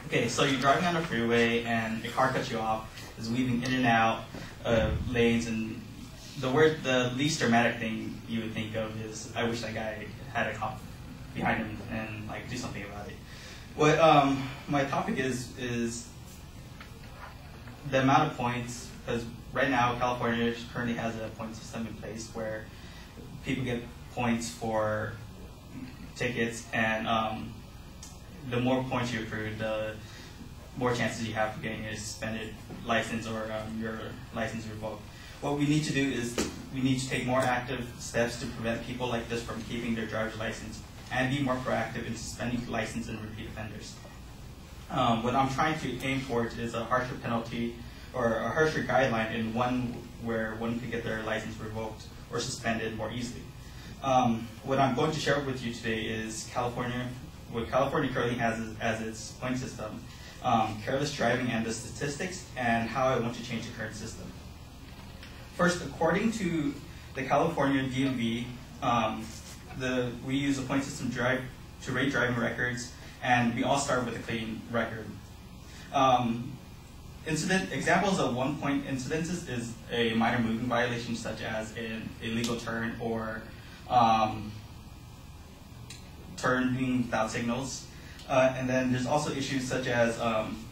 Okay, so you're driving on a freeway and a car cuts you off, is weaving in and out of lanes, and the least dramatic thing you would think of is, I wish that guy had a cop behind him and like do something about it. What my topic is the amount of points, because right now California currently has a point system in place where people get points for tickets, and the more points you accrue, the more chances you have for getting a suspended license or your license revoked. What we need to do is we need to take more active steps to prevent people like this from keeping their driver's license and be more proactive in suspending license and repeat offenders. What I'm trying to aim towards is a harsher penalty or a harsher guideline, in one where one could get their license revoked or suspended more easily. What I'm going to share with you today is what California currently has as its point system, careless driving and the statistics, and how I want to change the current system. First, according to the California DMV, we use a point system to rate driving records, and we all start with a clean record. Examples of 1-point incidences is a minor movement violation, such as an illegal turn or turning without signals. And then there's also issues such as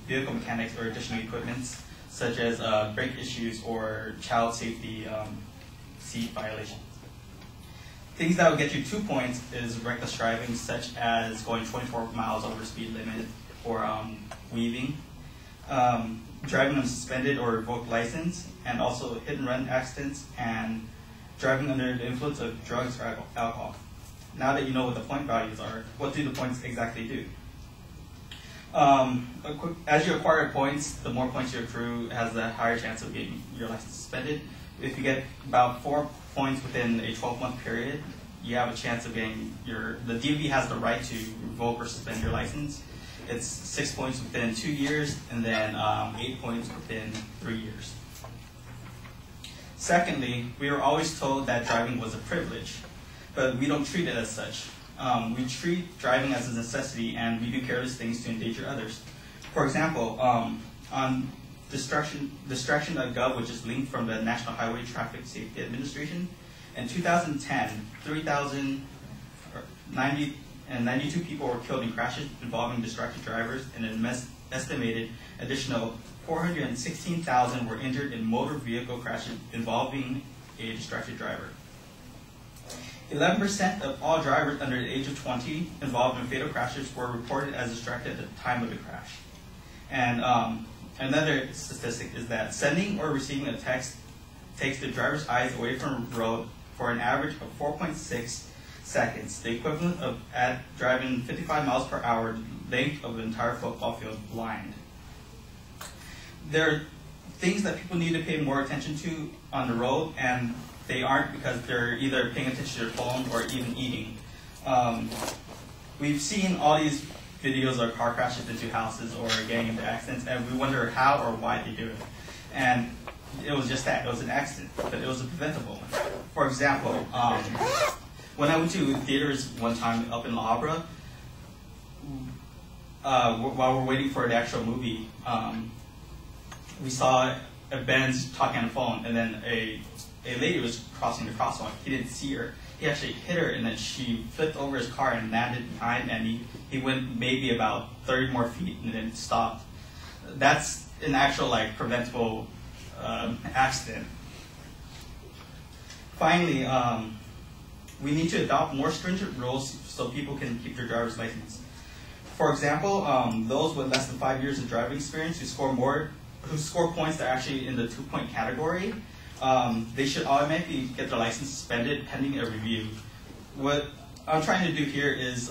vehicle mechanics or additional equipments, such as brake issues or child safety seat violations. Things that will get you 2 points is reckless driving, such as going 24 miles over speed limit or weaving, driving on suspended or revoked license, and also hit and run accidents, and driving under the influence of drugs or alcohol. Now that you know what the point values are, what do the points exactly do? As you acquire points, the more points you accrue has the higher chance of getting your license suspended. If you get about 4 points within a 12-month period, you have a chance of getting the DMV has the right to revoke or suspend your license. It's 6 points within 2 years, and then 8 points within 3 years. Secondly, we were always told that driving was a privilege, but we don't treat it as such. We treat driving as a necessity, and we do careless things to endanger others. For example, on Distraction.gov, which is linked from the National Highway Traffic Safety Administration, in 2010, 3,092 people were killed in crashes involving distracted drivers, and an estimated additional 416,000 were injured in motor vehicle crashes involving a distracted driver. 11% of all drivers under the age of 20 involved in fatal crashes were reported as distracted at the time of the crash. And another statistic is that sending or receiving a text takes the driver's eyes away from the road for an average of 4.6 seconds, the equivalent of driving 55 miles per hour, length of an entire football field blind. There are things that people need to pay more attention to on the road, and they aren't because they're either paying attention to their phone or even eating. We've seen all these videos of car crashes into houses or getting into accidents, and we wonder how or why they do it. And it was just that. It was an accident, but it was a preventable one. For example, when I went to theaters one time up in La Habra, while we're waiting for the actual movie, we saw a Benz talking on the phone, and then a lady was crossing the crosswalk. He didn't see her. He actually hit her, and then she flipped over his car and landed behind, and he went maybe about 30 more feet and then stopped. That's an actual preventable accident. Finally, we need to adopt more stringent rules so people can keep their driver's license. For example, those with less than 5 years of driving experience who score points that are actually in the 2-point category, they should automatically get their license suspended pending a review. What I'm trying to do here is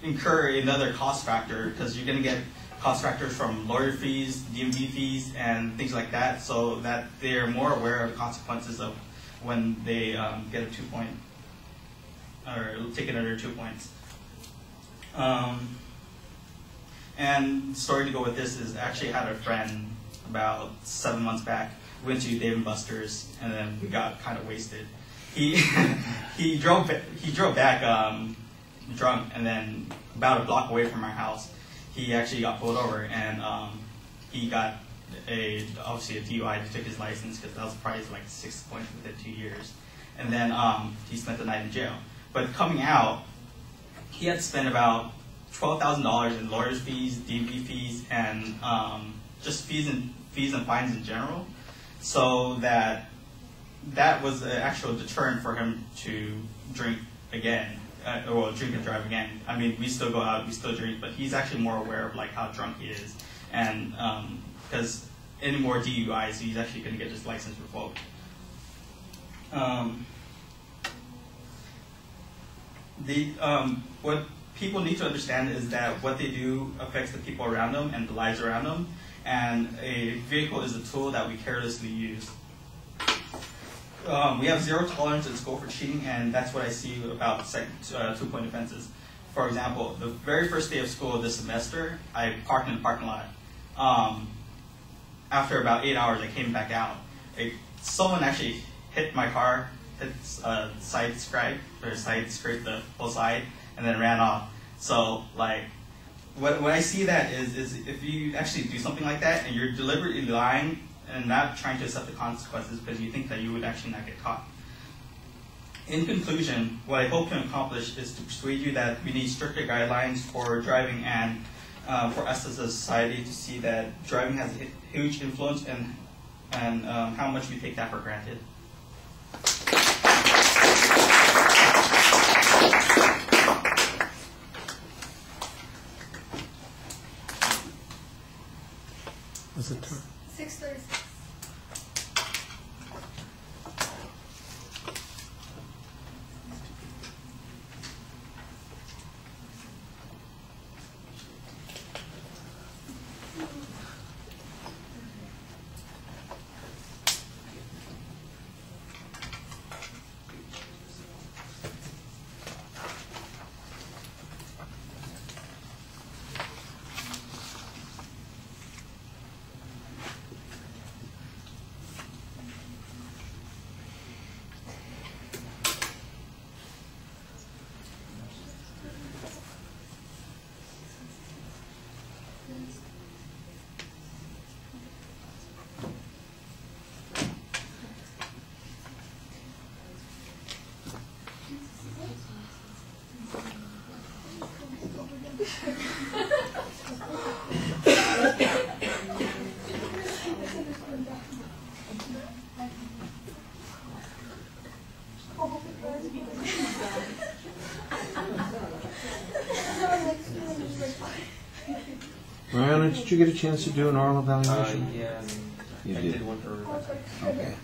incur another cost factor, because you're going to get cost factors from lawyer fees, DMV fees, and things like that, so that they are more aware of the consequences of when they get a 2-point or ticket under 2 points. And story to go with this is, actually had a friend about 7 months back, went to Dave & Buster's, and then we got kind of wasted. He drove back drunk, and then about a block away from our house, he actually got pulled over, and he got obviously a DUI. He took his license because that was probably like 6 points within 2 years, and then he spent the night in jail. But coming out, he had to spend about $12,000 in lawyers' fees, DMV fees, and just fees and fines in general. So that was an actual deterrent for him to drink again, or drink and drive again. I mean, we still go out, we still drink, but he's actually more aware of like how drunk he is, and because any more DUIs, he's actually going to get his license revoked. What people need to understand is that what they do affects the people around them and the lives around them, and a vehicle is a tool that we carelessly use. We have zero tolerance in school for cheating, and that's what I see about two-point offenses. For example, the very first day of school this semester, I parked in the parking lot. After about 8 hours, I came back out. Someone actually hit my car, scraped the whole side, and then ran off. So, like, what I see that is if you actually do something like that and you're deliberately lying and not trying to accept the consequences because you think that you would actually not get caught. In conclusion, what I hope to accomplish is to persuade you that we need stricter guidelines for driving and for us as a society to see that driving has a huge influence and how much we take that for granted. What's the time? 6:36. Ryan, did you get a chance to do an oral evaluation? Yeah, You I did. did one for. Okay.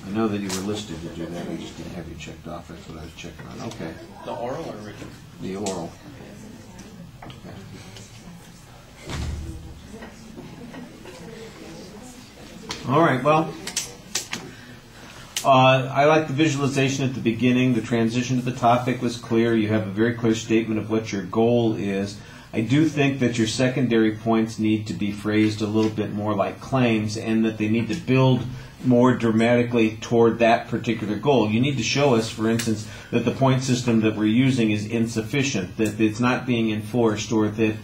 I know that you were listed to do that. I just didn't have you checked off. That's what I was checking on. Okay. The oral or written? The oral. Okay. All right. Well, I like the visualization at the beginning. The transition to the topic was clear. You have a very clear statement of what your goal is. I do think that your secondary points need to be phrased a little bit more like claims, and that they need to build more dramatically toward that particular goal. You need to show us, for instance, that the point system that we're using is insufficient, that it's not being enforced, or that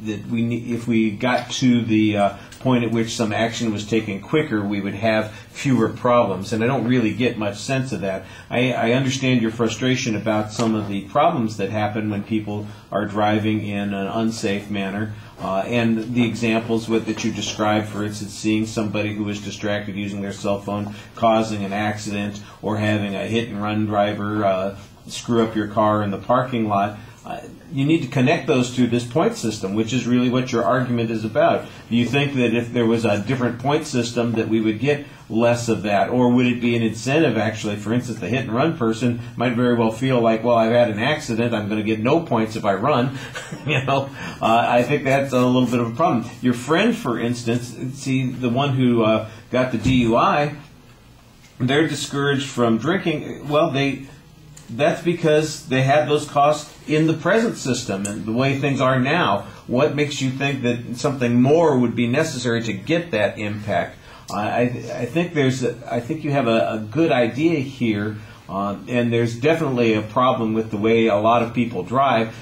if we got to the point at which some action was taken quicker, we would have fewer problems. And I don't really get much sense of that. I understand your frustration about some of the problems that happen when people are driving in an unsafe manner. And the examples that you described, for instance, seeing somebody who is distracted using their cell phone causing an accident, or having a hit-and-run driver screw up your car in the parking lot. You need to connect those to this point system, which is really what your argument is about. Do you think that if there was a different point system that we would get less of that? Or would it be an incentive, actually? For instance, the hit-and-run person might very well feel like, well, I've had an accident, I'm going to get no points if I run. I think that's a little bit of a problem. Your friend, for instance, see, the one who got the DUI, they're discouraged from drinking. Well, that's because they had those costs in the present system and the way things are now. What makes you think that something more would be necessary to get that impact? I think you have a good idea here, and there's definitely a problem with the way a lot of people drive.